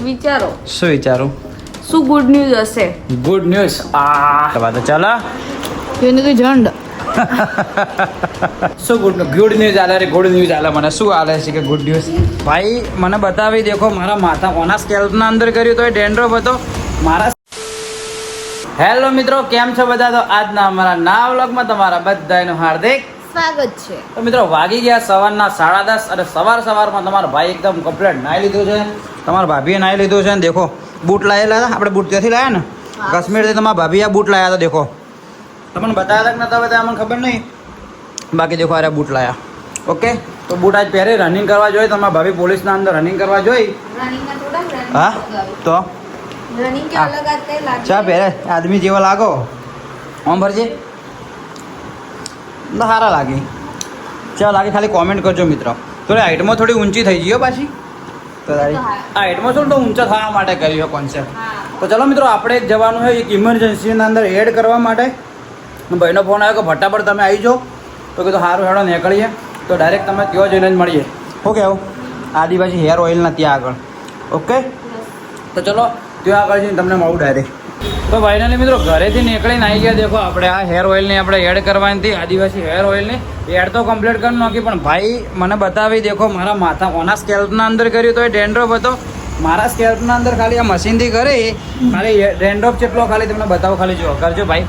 વિચારો શું વિચારું? શું ગુડ ન્યૂઝ હશે? ગુડ ન્યૂઝ તો ચાલો એને તો જંડ શું ગુડ ન્યૂઝ આલે રે ગુડ ન્યૂઝ આલે મને શું આલે છે કે ગુડ ન્યૂઝ ભાઈ મને બતાવી દેખો મારા માથા કોના સ્કેલ્પના અંદર કર્યું તો એ ડેન્ડ્રફ હતો મારા. હેલો મિત્રો, કેમ છો બધા? તો આજના અમારા નવા વ્લોગમાં તમારા બધાનું હાર્દિક સ્વાગત છે. તો મિત્રો વાગી ગયા સવારના 10:30 અને સવારમાં તમારા ભાઈ એકદમ કમ્પ્લીટ નાહી લીધું છે, તમારા ભાભીએ નાહી લીધું છે ને દેખો બૂટ લાવેલા હતા આપણે, બૂટ ત્યાંથી લાવ્યા ને કાશ્મીરથી. તમારા ભાભી આ બૂટ લાવ્યા હતા, દેખો તમને બતાવ્યા કે નતા બતાવ્યા મને ખબર નહીં, બાકી દેખો અરે બૂટ લાવ્યા. ઓકે, તો બૂટ આજ પહેરી રનિંગ કરવા જોઈએ. તમારા ભાભી પોલીસના અંદર રનિંગ કરવા જોઈ. હા તો રનિંગ કે અલગ આતે લાગે ચા પહેરે આદમી જેવા લાગો ઓમ ભરજે તો સારા લાગે. ચા લાગે ખાલી કોમેન્ટ કરજો મિત્રો. થોડી હાઇટમાં થોડી ઊંચી થઈ ગઈ પાછી, તો તારી આ હાઇટમાં થોડું તો ઊંચા થવા માટે કર્યો કોન્સેપ્ટ. તો ચલો મિત્રો, આપણે એક જવાનું છે એક ઇમરજન્સીના અંદર એડ કરવા માટે. ભાઈનો ફોન આવ્યો કે ફટાફટ તમે આવી જાઓ, તો કીધું સારું હેડો નીકળીએ. તો ડાયરેક્ટ તમે ત્યાં જઈને જ મળીએ. ઓકે, આવું આદિવાસી હેર ઓઇલના ત્યાં આગળ. ઓકે, તો ચલો ત્યાં આગળ જઈને તમને મળું ડાયરેક્ટ. તો ફાઇનલી મિત્રો ઘરેથી નીકળીને આવી ગયા. દેખો આપણે આ હેર ઓઇલની આપણે એડ કરવાની હતી, આદિવાસી હેર ઓઇલની એડ તો કમ્પ્લીટ કરી નાખી, પણ ભાઈ મને બતાવી દેખો મારા માથા કોના સ્કેલ્પના અંદર કર્યું તો એ ડેન્ડ્રફ હતો. મારા સ્કેલ્પના અંદર ખાલી આ મશીનથી કરી ખાલી ડેન્ડ્રફ જેટલો ખાલી તમને બતાવો, ખાલી જુઓ કરજો ભાઈ,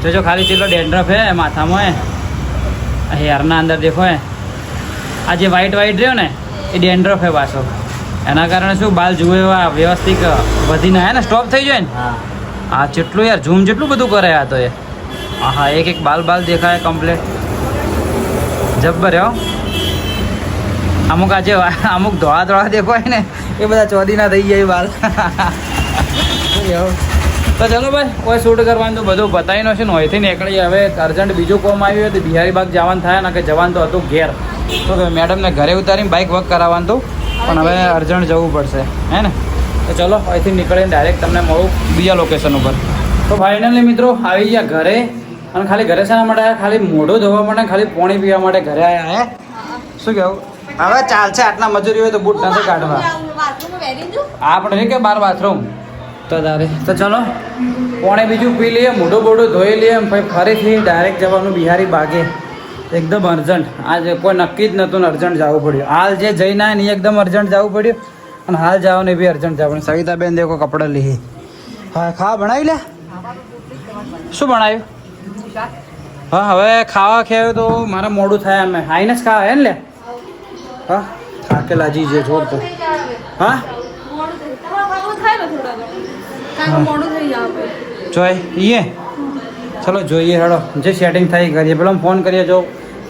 જોજો ખાલી જેટલો ડેન્ડ્રફ હે માથામાં હે હેરના અંદર. દેખો હે આ જે વ્હાઈટ રહ્યો ને એ ડેન્ડ્રફ હે પાછો. એના કારણે શું બાલ જુએ એવા વ્યવસ્થિત વધીને હે ને સ્ટોપ થઈ જાય ને. હા જેટલું યાર ઝૂમ જેટલું બધું કરે આ તો એ. હા એક બાલ દેખાય કમ્પ્લીટ જબ્બર હો. અમુક આજે અમુક ધોળા દેખાય ને એ બધા ચોદીના થઈ જાય બાલ. તો ચલો ભાઈ, કોઈ શૂટ કરવાનું તો બધું બતાવીનો છે ને અહીંથી નીકળીએ. હવે અર્જન્ટ બીજું કોમ આવ્યું હતું, બિહારી બાગ જવાનું થાય ને કે જવાનું તો હતું ઘેર. તો મેડમને ઘરે ઉતારીને બાઇક વર્ક કરાવવાનું હતું, પણ હવે અર્જન્ટ જવું પડશે હે ને. તો ચલો અહીંથી નીકળીને ડાયરેક્ટ તમને મળું બીજા લોકેશન ઉપર. તો ફાઇનલી મિત્રો આવી ગયા ઘરે, અને ખાલી ઘરે શાના માટે આવ્યા? ખાલી મોઢું ધોવા માટે, ખાલી પાણી પીવા માટે ઘરે આવ્યા હે. શું કહેવું? હવે ચાલશે, આટલા મજૂરી હોય તો બૂટ નથી કાઢવા. આપણે કે 12 બાથરૂમ તો તારે. તો ચલો પાણી બીજું પી લઈએ, મોઢું બોઢું ધોઈ લઈએ, પછી ફરીથી ડાયરેક્ટ જવાનું બિહારી બાગે. એકદમ અર્જન્ટ, આજે કોઈ નક્કી જ નહોતું ને અર્જન્ટ જવું પડ્યું. હાલ જે જઈને આવે ને એકદમ અર્જન્ટ જવું પડ્યું, અને હાલ જવાનું એ બી અર્જન્ટ જવાનું. સવિતાબેન દેખો કપડાં લીધી. હા ખાવા બનાવી લે. શું બનાવ્યું? હા હવે ખાવા ખાયું તો મારે મોડું થાય, અમે આઈને જ ખાવા હે ને લે. હા થાકેલા જી જે જોડતો. હા જોઈએ ચલો જોઈએ હેડો, જે સેટિંગ થાય કરીએ. પેલો ફોન કરીએ, જો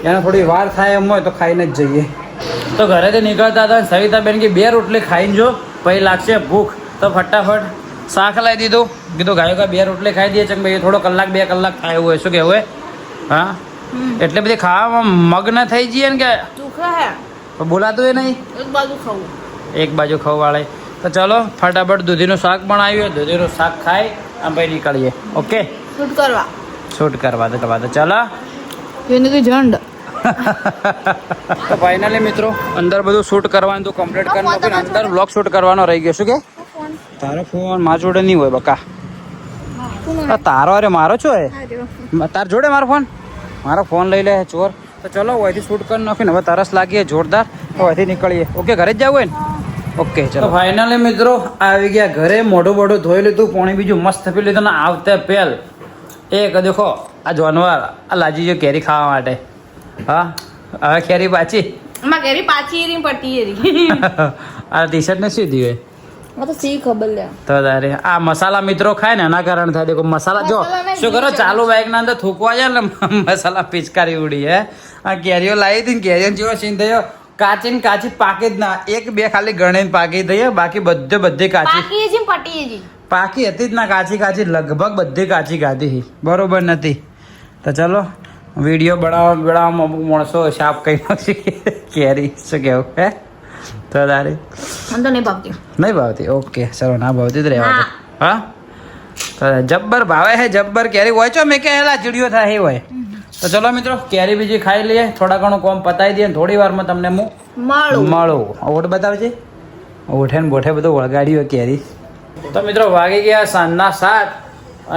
એને થોડી વાર થાય એમ હોય તો ખાઈને જ જઈએ. તો ઘરેથી નીકળતા હતા સવિતાબેન કે 2 રોટલી ખાઈને જો પછી લાગશે ભૂખ. તો ફટાફટ શાક લાવી દીધું, કીધું ગાયો કા 2 રોટલી ખાઈ દઈએ. ચક ભાઈ થોડો કલાક 2 કલાક થાય એવું હોય. શું કહેવું હોય? હા એટલે બધી ખાવામાં મગ્ન થઈ જઈએ ને કે બોલાતું એ નહીં, એક બાજુ ખવવાળે. તો ચલો ફટાફટ દૂધીનું શાક બનાવ્યું, દૂધીનું શાક ખાઈ આમ ભાઈ નીકળીએ. ઓકે, શૂટ કરવા તો ચાલો એને તો જંડ. તો ફાઇનલી મિત્રો અંદર બધું શૂટ કરવાનું તો કમ્પ્લીટ કરી નાખ્યું, અંદર બ્લોગ શૂટ કરવાનો રહી ગયો. શું કે તારો ફોન મારા જોડે નહીં હોય બકા? તારો અરે મારો છો એ તાર જોડે મારો ફોન લઈ લે ચોર. તો ચલો અહીંથી શૂટ કરી નાખ્યું, હવે તરસ લાગીએ જોરદાર, તો અહીંથી નીકળીએ. ઓકે, ઘરે જ જવું હોય ને? ઓકે ચલો ફાઇનલી મિત્રો આવી ગયા ઘરે, મોઢું ધોઈ લીધું, પાણી બીજું મસ્ત પી લીધું. ને આવતે પહેલ એક દેખો આ જાનવર આ લાજી જો કેરી ખાવા માટે. હા હવે કેરી પાછી આ ટી શર્ટ ને શું થયું તો તારે આ મસાલા મિત્રો ખાય ને એના કારણે થાય. દેખો મસાલા જો શું કરો, ચાલુ બાઇક ના અંદર થૂકવા જાય ને મસાલા પિચકારી ઉડી. હે આ કેરીઓ લાવી હતી ને કેરીઓ જેવો સીન થયો, કાચી પાકી જ ના, 1-2 ખાલી ગણીને પાકી થઈ, બાકી બધી કાચી પાકી હતી જ ના. કાચી લગભગ બધી કાચી ખાધી, બરોબર નથી. તો ચલો વિડીયો બનાવવામાં અમુક માણસો શાપ કહી નાખી કેરી. શું કેવું હે? તો તારે નહીં ભાવતી? ઓકે ચલો, ના ભાવતી જ રહેવા દે. હા તો જબ્બર ભાવે હે, જબ્બર કેરી હોય છો મેં કે હેલા ચીડિયો થાય એ હોય. તો ચલો મિત્રો કેરી બીજી ખાઈ લઈએ, થોડા ઘણું કોમ પતાવી દઈએ, થોડી વારમાં તમને હું મળું. ઓટ બતાવજે ઓઠે ને બોઠે બધું વળગાડ્યું કેરી. તો મિત્રો વાગી ગયા સાંજના 7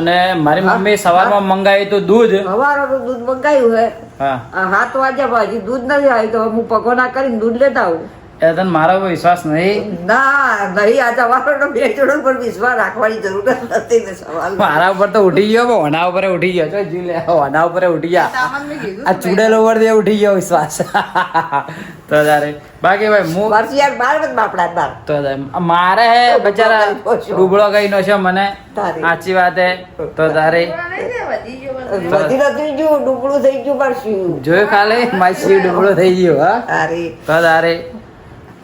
અને મારી મમ્મી સવારમાં મંગાવ્યું હતું દૂધ. સવારનું દૂધ મંગાવ્યું હે. હા 7 વાગ્યા પછી દૂધ નથી આવ્યું તો હું પકોડા કરીને દૂધ લેતા આવું. એ તને મારો કોઈ વિશ્વાસ નહીં. ના નહીં આ સવારનો 2 જોડો પર વિશ્વાસ રાખવાની જરૂર નથી ને સવાલ. મારા ઉપર તો ઉઠી ગયો, ઓના ઉપર ઉઠી ગયો. જો જી લે, ઓના ઉપર ઉઠી ગયા. આ ચૂડેલો ઉપર દે ઉઠી ગયો વિશ્વાસ. તો તારે બાકી ભાઈ હું વર્ષ યાર 12 બાપડા 12. તો તારે મારે હે બચારા ડૂબળો કઈ નો છે મને. તારે. સાચી વાત હે. તો તારે વધી નથી ગયું ડૂબળું થઈ ગયું પાછું. જોયું ખાલી મારી શિવ ડૂબળો થઈ ગયો. હા અરે તો તારે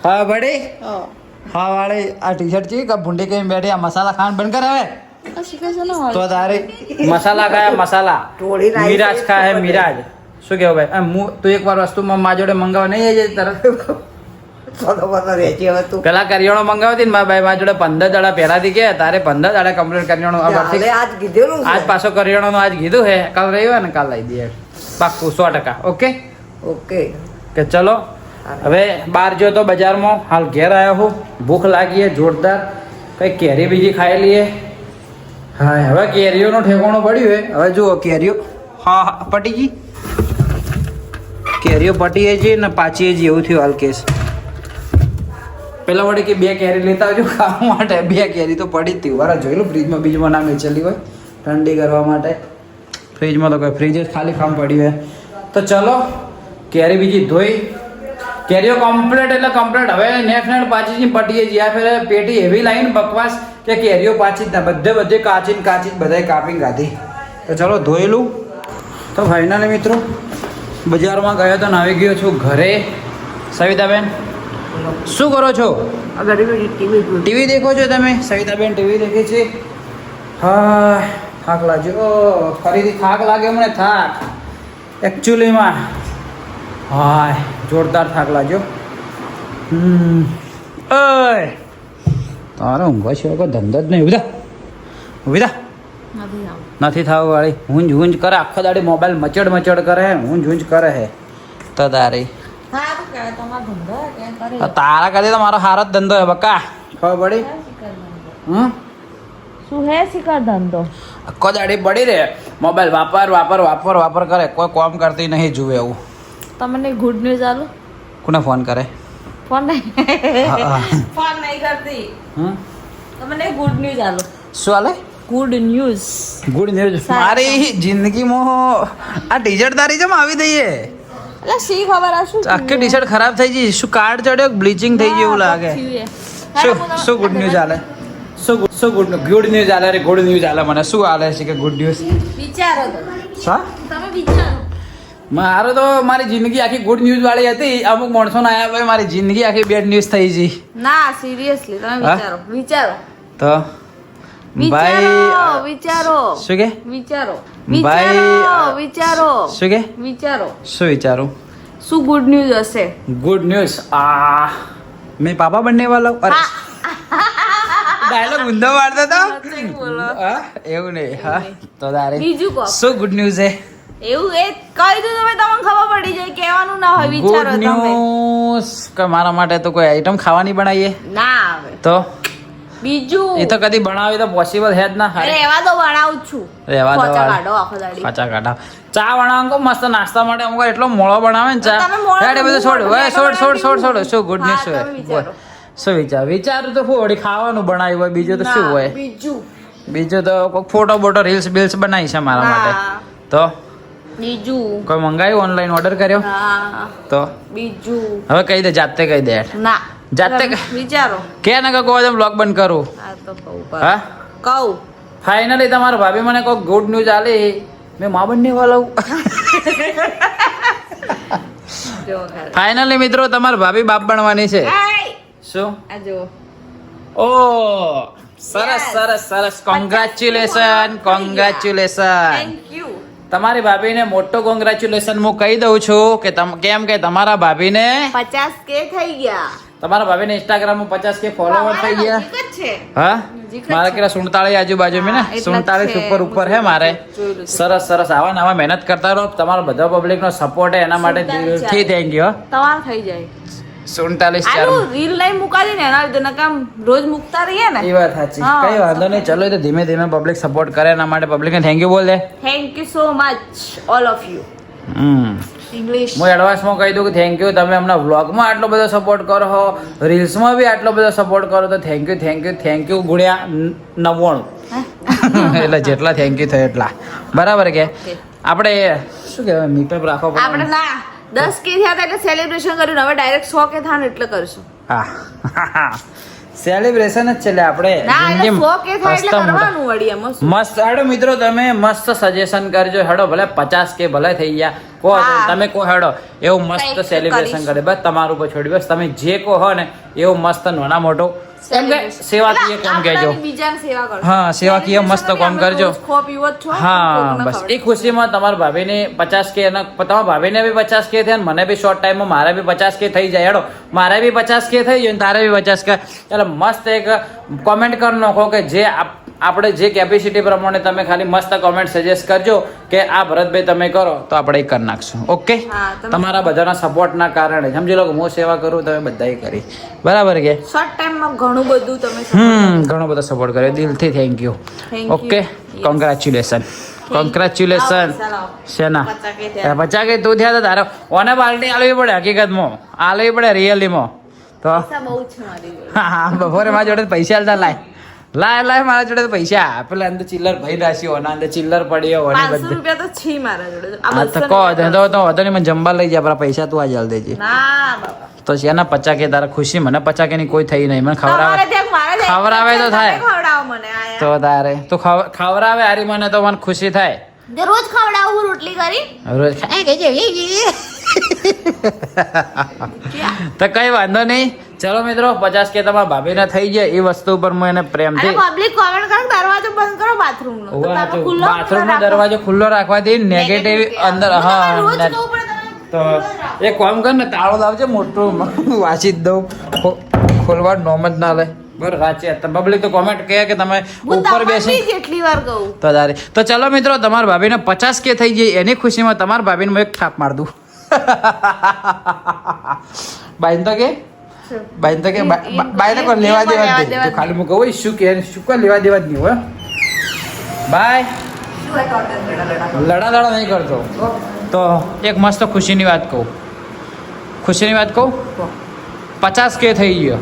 હા બડી હા વાળી આ ટી શર્ટ ચી કા ભૂંડી કઈ બેઠી આ મસાલા ખાન બંધ કર હવે. તો તારે મસાલા ખાયા મસાલા ટોળી નાખી મિરાજ ખાય હે મિરાજ. શું કેવું ભાઈ હું તું એકવાર વસ્તુ મા જોડે મંગાવવા નહીં આવી જાય તરત. સોનો બનો રહેતી હવે તું. પેલા કરિયાણો મંગાવતી ને મારા ભાઈ મારા જોડે 15 દાડા પહેરાથી કે તારે 15 દાડા કમ્પ્લીટ કરિયાણો હાલે આજ કીધેલું છે. આજ પાછો કરિયાણો આજ કીધું હે કાલ રવિવાર ને કાલ લાવી દઈએ પાક્કું 100%. ઓકે ઓકે કે ચલો હવે બહાર જો તો બજારમાં હાલ ઘેર આવ્યો હું. ભૂખ લાગી છે જોરદાર. કઈ કેરી બીજી ખાઈ લઈએ. હા હવે કેરીઓનો ઠેકાણો પડ્યું હે. હવે જુઓ કેરીઓ હા પટી ગઈ. કેરીઓ પટી છે ને પાછી જ એવું થયું હાલ કેસ. પેલા વડે કે 2 કેરી લેતા આવજો ખાવા માટે. 2 કેરી તો પડી જ હતી. વારા જોઈ લો ફ્રીજમાં બીજમાં ના મેચેલી હોય ઠંડી કરવા માટે. ફ્રીજમાં તો કોઈ ફ્રીજ જ ખાલી ખામ પડ્યું હે. તો ચલો કેરી બીજી ધોઈ કેરીઓ કમ્પ્લીટ એટલે કમ્પ્લીટ. હવે નેક્સ્ટ પાછી પટીએ છીએ. આ ફેર પેટી એવી લાઈન બકવાસ કે કેરીઓ પાછી જ ના બધે કાચી જ બધાય કાપી ગાધી. તો ચલો ધોઈ લઉં. તો ફાઇનલી મિત્રો બજારમાં ગયો તો આવી ગયો છું ઘરે. સવિતાબેન શું કરો છો? ટીવી દેખો છો તમે? સવિતાબેન ટીવી દેખે છે. હા થાક લાગ્યો. ફરીથી થાક લાગે મને. થાક એકચ્યુઅલીમાં હાય જોરદાર થાક લાગ્યો. ઓય તારો ઊંઘવા સિવાય કોઈ ધંધો જ નહીં. ઉભી નથી થવા વાળી. ઊંઝ કરે આખો દાડી મોબાઈલ મચડ કરે. ઊંઝ કરે હે. તો તારી તારા કરતી તો મારો હારો જ ધંધો હે બકા. ખબર પડી? શું હે શિકાર ધંધો? આખો દાડી પડી રે મોબાઈલ વાપર કરે. કોઈ કામ કરતી નહીં જુએ એવું. તમને ગુડ ન્યૂઝ આલો. કોને ફોન કરે? ફોન નહીં ફોન નહીં કરતી. તમને ગુડ ન્યૂઝ આલો. શું હાલે? Good news. Good news. મારી જિંદગીમાં આ ટી શર્ટ તારી જેમ આવી દઈએ. એટલે શી ખબર આ શું આખી ટી શર્ટ ખરાબ થઈ ગઈ. શું કાર્ડ ચડ્યો બ્લીચિંગ થઈ ગયું એવું લાગે. શું ગુડ ન્યૂઝ આલે? શું ગુડ ન્યૂઝ આલે રે? ગુડ ન્યૂઝ આલે મને. શું આલે છે કે ગુડ ન્યૂઝ? વિચારો તો હા તમે વિચારો. મારો તો મારી જિંદગી આખી ગુડ ન્યૂઝ વાળી હતી. અમુક માણસો ના આયા ભાઈ મારી જિંદગી આખી બેડ ન્યૂઝ થઈ ગઈ. ના સિરિયસલી તમે વિચારો. તો ભાઈ વિચારો. શું કે વિચારો? ભાઈ વિચારો. શું કે વિચારો. શું વિચારું? શું ગુડ ન્યૂઝ હશે? ગુડ ન્યૂઝ મેં પાપા બનને વાલા. અરે ડાયલોગ ઊંધો મારતો તો. હા એવું નહીં. હા તો તારે બીજું કહો. શું ગુડ ન્યૂઝ હે? એવું એ કહી દઉં તમે તમને ખબર પડી જાય. કહેવાનું ના હોય. વિચારો ગુડ તમે. ન્યૂઝ કે મારા માટે તો કોઈ આઈટમ ખાવાની બનાવીએ ના આવે. તો બીજું એ તો કદી બનાવી તો પોસિબલ હે જ ના. અરે એવા તો બનાવું જ છું. રહેવા દો ખોચા કાઢો આખો દાડી. પાછા કાઢા. ચા બનાવો મસ્ત નાસ્તા માટે અમુક એટલો મોળો બનાવે ને ચા. તમે મોળો રેડે બધું છોડ. હવે છોડ. શું ગુડ હા, ન્યૂઝ તમે હોય? વિચારો. શું વિચારું તો વળી ખાવાનું બનાવ્યું હોય. બીજું તો શું હોય? બીજું તો કોઈ ફોટો બોટો રીલ્સ બિલ્સ બનાવી છે મારા માટે. તો બીજું કોઈ મંગાવ્યું ઓનલાઈન ઓર્ડર કર્યો? હા તો બીજું હવે કહી દે જાતે કહી દે. ના જાતે વિચારો. કે ને કહો બ્લોગ બંધ કરું. આ તો કહું હા કહું. ફાઇનલી તમારા ભાભી મને કોઈ ગુડ ન્યૂઝ આલી. મેં મા બનને વાળા. ફાઇનલી મિત્રો તમારા ભાભી બાપ બનવાની છે. શું? આ જો ઓ સરસ. કોંગ્રેચ્યુલેશન. Thank you. તમારી ભાભીને મોટો કોંગ્રેચ્યુલેશન હું કહી દઉં છું કે કેમ કે તમારા ભાભીને 50K થઈ ગયા. તમારા ભાભીને ઇન્સ્ટાગ્રામ માં 50K ફોલોવર થઈ ગયા. નજીક જ છે. હા નજીક જ મારા છે. કેટલા 47 આજુબાજુ મેં ને એટલા જ 47 છે. ઉપર છે મારે. જોયેલું છે. સરસ આવા નવા મહેનત કરતા રહો. તમારો બધા પબ્લિક નો સપોર્ટ એના માટે દિલથી થેન્ક યુ. તમારે થઈ જાય. 47 આનું રીલ નહીં મુકાતી ને એના લીધે નકામ રોજ મુકતા રહીએ ને એ વાત સાચી હા. કઈ વાંધો નહીં ચલો એ તો ધીમે ધીમે પબ્લિક સપોર્ટ કરે એના માટે પબ્લિકને થેન્ક યુ બોલ દે thank you so much all of you English હું એડવાન્સમાં કહી દઉં કે થેન્ક યુ તમે હમણાં વ્લોગમાં આટલો બધો સપોર્ટ કરો છો રીલ્સમાં બી આટલો બધો સપોર્ટ કરો તો થેન્ક યુ ગુણ્યા 99 એટલે જેટલા થેન્ક યુ થાય એટલા બરાબર કે આપણે શું કહેવાય મીટઅપ રાખવો આપણે પડે ના 10 કે થયા હતા એટલે સેલિબ્રેશન કર્યું હવે ડાયરેક્ટ 100 કે થાય ને એટલે કરશું હા સેલિબ્રેશન જ છે લે આપણે ના એટલે જિંદગી 100 કે થાય એટલે હસતા મોટા. કરવાનું વળી એમાં શું? મસ્ત હેડો મિત્રો તમે મસ્ત સજેશન કરજો હેડો ભલે 50 કે ભલે થઈ ગયા કહો હા. તમે કહો હેડો એવું મસ્ત કંઈક સેલિબ્રેશન કરીશ. કરે બસ તમારું ઉપર છોડી બસ તમે જે કહો ને એવું મસ્ત નાના મોટો એમ કે Celebration. સેવાકીય એટલે કામ કહેજો આપણે બીજાને સેવા કરશું. હા, સેવાકીય મસ્ત Celebration કામ કરી કરજો. આપણે રોજ ખો પીવો જ છો, હા કોકને બસ ખવડાવો. એ ખુશીમાં તમારા ભાભીને 50 કે તમારા ભાભીને બી 50 કે થયા ને મને બી શોર્ટ ટાઈમમાં મારે બી 50 કે થઈ જાય હેડો મારે બી 50 કે થઈ જાય ને તારે બી 50 કે એટલે મસ્ત એક કોમેન્ટ કરી નાખો કે જે આપણે જે કેપેસિટી પ્રમાણે તમે ખાલી મસ્ત કોમેન્ટ સજેસ્ટ કરજો કે આ ભરતભાઈ તમે કરો તો આપણે એ કરી નાખશું ઓકે હા, તમે- તમારા બધાના સપોર્ટના કારણે સમજી લો કે હું સેવા કરું તમે બધાએ કરી બરાબર કે શોર્ટ ટાઈમમાં ઘણું બધું તમે ઘણો બધો સપોર્ટ કર્યો દિલથી thank you Thank you. Okay Yes. Congratulation congratulation આવો, પૈસા લાવો. શેના 50 કે થયા. 50 કે તું થયા તો તારે ઓને પાર્ટી આલવી પડે હકીકતમાં આલવી પડે રિયલીમાં તો પૈસા બહુ જ છે મારી જોડે. હા બપોરે મારા જોડે પૈસા આલતા લાય મારા જોડે તો પૈસા પેલા અંદર ચિલ્લર ભાઈ રાશી ઓના અંદર ચિલ્લર પડી ઓની 500 બધે રૂપિયા તો છે મારા જોડે આ હા તો 200 કહો રૂપિયા તો વધો નહીં મને જમવા લઈ જાય પૈસા તું આજે આલ દેજે ના બાબા તો શેના 50 કે તારા ખુશી મને 50 કે ની કોઈ થઈ નહીં મને તમારે ખવડાવે ત્યાં મારે ત્યાં ખવડાવે તો તમે થાય. ખવડાવો મને આયા. તો તારે તું ખવડાવે હારી મને તો મને ખુશી થાય જે રોજ ખવડાવું રોટલી કરી રોજ તો કઈ વાંધો નહીં ચલો મિત્રો 50 કે તમારા ભાભીને થઈ જાય એ વસ્તુ પર હું એને અને પ્રેમથી પબ્લિક કોમેન્ટ કરો દરવાજો બંધ કરો બાથરૂમ નો તો તમે ખુલ્લો બાથરૂમ નો દરવાજો ખુલ્લો રાખવાથી નેગેટિવ અંદર હા રોજ ને- કહું પણ તમે તો એક કામ કર ને તાળો લાવજે મોટું વાંચી જ દઉં ખોલવા નોમ જ ના લે બરાબર સાચી પબ્લિક તો કોમેન્ટ કહે કે તમે હું ઉપર તમને બેસી બી જેટલી વાર કહું તો તારે તો ચલો મિત્રો તમારા ભાભીને 50 કે થઈ જાય એની ખુશીમાં તમારા ભાભીને હું એક થાપ માર દઉં બાઈન તો કે બાઈન તો કે બાઈને કોઈ લેવા દેવા જ નહીં. તો ખાલી હું કહું શું કે શું કોઈ લેવા દેવા જ નહીં હોય બાય લડા નહીં કરતો તો એક મસ્ત ખુશીની વાત કહું 50 કે થઈ ગયો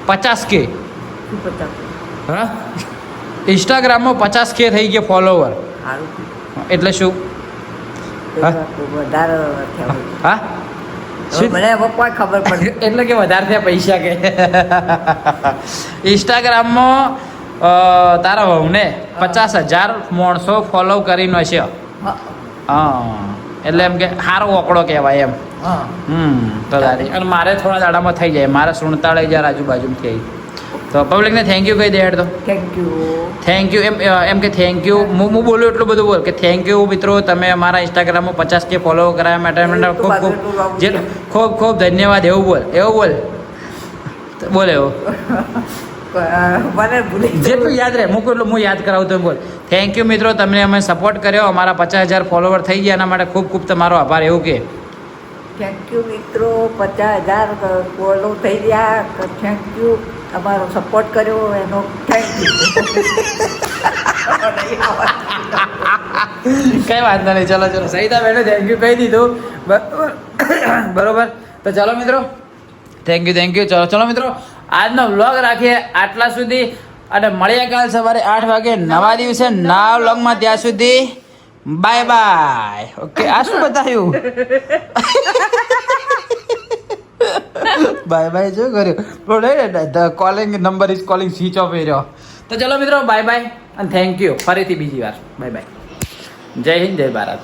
50 કે હા ઇન્સ્ટાગ્રામમાં 50 કે થઈ ગયા ફોલોવર એટલે શું હા? વધારે થયા. હા હવે મને એમાં કોઈ ખબર પડે એટલે કે વધારે થયા પૈસા કે ઇન્સ્ટાગ્રામમાં તારા વહુને 50,000 માણસો ફોલો કરીને છે હા એટલે એમ કે સારો ઓકડો કહેવાય એમ હા તો તારી અને મારે થોડા દાડામાં થઈ જાય મારે 47,000 આજુબાજુ થઈ તો પબ્લિકને થેન્ક યુ કહી દે હેડ તો થેન્ક યુ એમ કે થેન્ક યુ હું બોલું એટલું બધું બોલ કે થેન્ક યુ મિત્રો તમે અમારા ઇન્સ્ટાગ્રામમાં 50 કે ફોલો કરાવવા માટે અમને ખૂબ ખૂબ ધન્યવાદ એવું બોલ બોલ એવું મને ભૂલી જેટલું યાદ રહે હું યાદ કરાવું તો બોલ થેન્ક યુ મિત્રો તમને અમે સપોર્ટ કર્યો અમારા 50,000 ફોલોવર થઈ ગયા એના માટે ખૂબ ખૂબ તમારો આભાર એવું કે થેન્ક યુ મિત્રો 50,000 ફોલો થઈ ગયા થેન્ક યુ અમારો સપોર્ટ કર્યો એનો થેન્ક યુ કઈ વાંધો નહીં ચલો સહિતા બેઠો થેન્ક યુ કહી દીધું બરોબર તો ચલો મિત્રો થેન્ક યુ ચલો મિત્રો આજનો વ્લોગ રાખીએ આટલા સુધી અને મળીએ કાલ સવારે 8 વાગે નવા દિવસે નવા વ્લોગમાં ત્યાં સુધી બાય બાય ઓકે આ શું બતાવ્યું બાય બાય શું કર્યું calling number is calling switch off એ રહ્યો તો ચલો મિત્રો બાય બાય અને થેન્ક યુ ફરીથી બીજી વાર બાય બાય જય હિન્દ જય ભારત